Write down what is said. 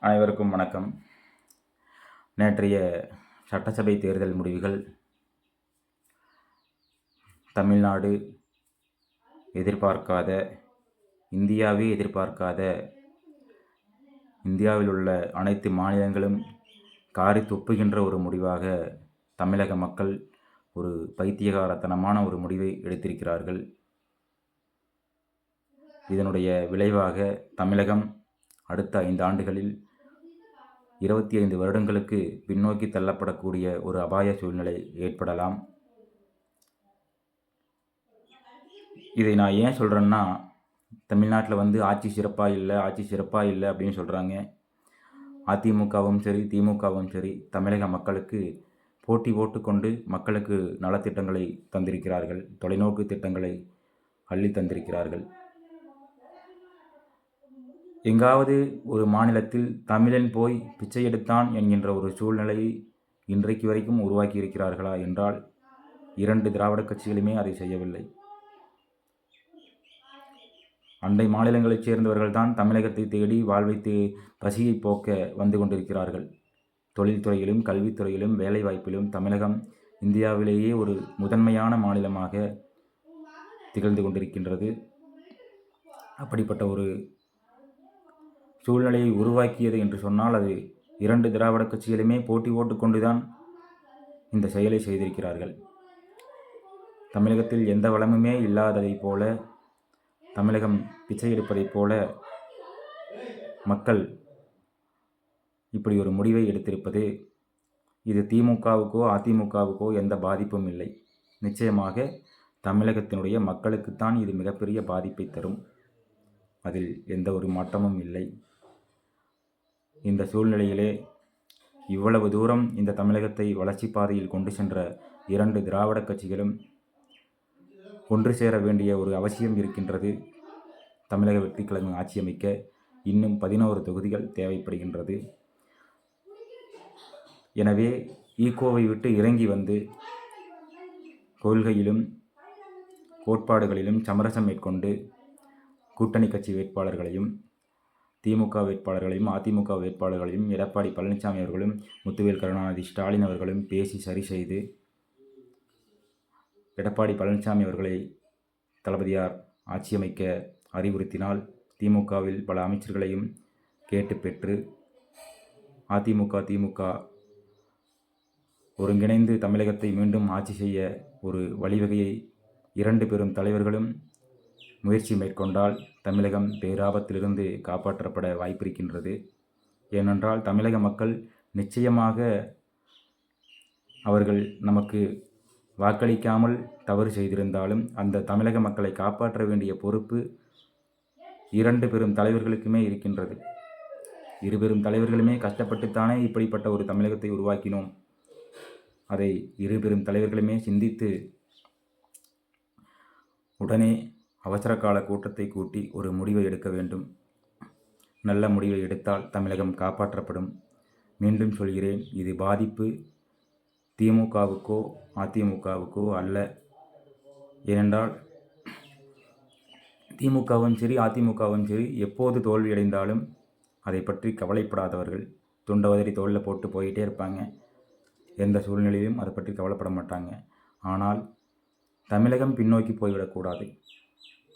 அனைவருக்கும் வணக்கம். நேற்றைய சட்டசபை தேர்தல் முடிவுகள் தமிழ்நாடு எதிர்பார்க்காத, இந்தியாவே எதிர்பார்க்காத, இந்தியாவில் உள்ள அனைத்து மாநிலங்களும் காரி துப்புகின்ற ஒரு முடிவாக தமிழக மக்கள் ஒரு பைத்தியகாரத்தனமான ஒரு முடிவை எடுத்திருக்கிறார்கள். இதனுடைய விளைவாக தமிழகம் அடுத்த 5 ஆண்டுகளில் 25 வருடங்களுக்கு பின்னோக்கி தள்ளப்படக்கூடிய ஒரு அபாய சூழ்நிலை ஏற்படலாம். இதை நான் ஏன் சொல்கிறேன்னா, தமிழ்நாட்டில் ஆட்சி சிறப்பாக இல்லை அப்படின்னு சொல்கிறாங்க. அதிமுகவும் சரி, திமுகவும் சரி, தமிழக மக்களுக்கு போட்டி போட்டுக்கொண்டு மக்களுக்கு நலத்திட்டங்களை தந்திருக்கிறார்கள், தொலைநோக்கு திட்டங்களை அள்ளி தந்திருக்கிறார்கள். எங்காவது ஒரு மாநிலத்தில் தமிழன் போய் பிச்சை எடுத்தான் என்கின்ற ஒரு சூழ்நிலையை இன்றைக்கு வரைக்கும் உருவாக்கி இருக்கிறார்களா என்றால் 2 திராவிட கட்சிகளுமே அதை செய்யவில்லை. அண்டை மாநிலங்களைச் சேர்ந்தவர்கள்தான் தமிழகத்தை தேடி வாழ்வை பசியை போக்க வந்து கொண்டிருக்கிறார்கள். தொழில்துறையிலும் கல்வித்துறையிலும் வேலைவாய்ப்பிலும் தமிழகம் இந்தியாவிலேயே ஒரு முதன்மையான மாநிலமாக திகழ்ந்து கொண்டிருக்கின்றது. அப்படிப்பட்ட ஒரு சூழ்நிலையை உருவாக்கியது என்று சொன்னால் அது 2 திராவிட கட்சிகளுமே போட்டி போட்டுக்கொண்டுதான் இந்த செயலை செய்திருக்கிறார்கள். தமிழகத்தில் எந்த வளமுமே இல்லாததைப் போல, தமிழகம் பிச்சை எடுப்பதைப் போல மக்கள் இப்படி ஒரு முடிவை எடுத்திருப்பது, இது திமுகவுக்கோ அதிமுகவுக்கோ எந்த பாதிப்பும் இல்லை. நிச்சயமாக தமிழகத்தினுடைய மக்களுக்குத்தான் இது மிகப்பெரிய பாதிப்பை தரும். அதில் எந்த ஒரு மாற்றமும் இல்லை. இந்த சூழ்நிலையிலே இவ்வளவு தூரம் இந்த தமிழகத்தை வளர்ச்சி பாதையில் கொண்டு சென்ற 2 திராவிட கட்சிகளும் ஒன்று சேர வேண்டிய ஒரு அவசியம் இருக்கின்றது. தமிழக வெற்றிக்கழகம் ஆட்சி அமைக்க இன்னும் 11 தொகுதிகள் தேவைப்படுகின்றது. எனவே ஈகோவை விட்டு இறங்கி வந்து கொள்கையிலும் கோட்பாடுகளிலும் சமரசம் மேற்கொண்டு கூட்டணி கட்சி வேட்பாளர்களையும், திமுக வேட்பாளர்களையும், அதிமுக வேட்பாளர்களையும் எடப்பாடி பழனிசாமி அவர்களும் முத்துவேல் கருணாநிதி ஸ்டாலின் அவர்களும் பேசி சரி செய்து எடப்பாடி பழனிசாமி அவர்களை தளபதியார் ஆட்சி அமைக்க அறிவுறுத்தினால், திமுகவில் பல அமைச்சர்களையும் கேட்டு பெற்று அதிமுக திமுக ஒருங்கிணைந்து தமிழகத்தை மீண்டும் ஆட்சி செய்ய ஒரு வழிவகையை 2 பெரும் தலைவர்களும் முயற்சி மேற்கொண்டால் தமிழகம் பேராபத்திலிருந்து காப்பாற்றப்பட வாய்ப்பிருக்கின்றது. ஏனென்றால் தமிழக மக்கள் நிச்சயமாக அவர்கள் நமக்கு வாக்களிக்காமல் தவறு செய்திருந்தாலும் அந்த தமிழக மக்களை காப்பாற்ற வேண்டிய பொறுப்பு 2 பெரும் தலைவர்களுக்குமே இருக்கின்றது. 2 பெரும் தலைவர்களுமே கஷ்டப்பட்டுத்தானே இப்படிப்பட்ட ஒரு தமிழகத்தை உருவாக்கினோம். அதை 2 பெரும் தலைவர்களுமே சிந்தித்து உடனே அவசர கால கூட்டத்தை கூட்டி ஒரு முடிவை எடுக்க வேண்டும். நல்ல முடிவை எடுத்தால் தமிழகம் காப்பாற்றப்படும். மீண்டும் சொல்கிறேன், இது பாதிப்பு திமுகவுக்கோ அதிமுகவுக்கோ அல்ல. ஏனென்றால் திமுகவும் சரி அதிமுகவும் சரி எப்போது தோல்வியடைந்தாலும் அதை பற்றி கவலைப்படாதவர்கள். துண்டவதறி தோளில் போட்டு போயிட்டே இருப்பாங்க. எந்த சூழ்நிலையிலும் அதை பற்றி கவலைப்பட மாட்டாங்க. ஆனால் தமிழகம் பின்னோக்கி போய்விடக்கூடாது.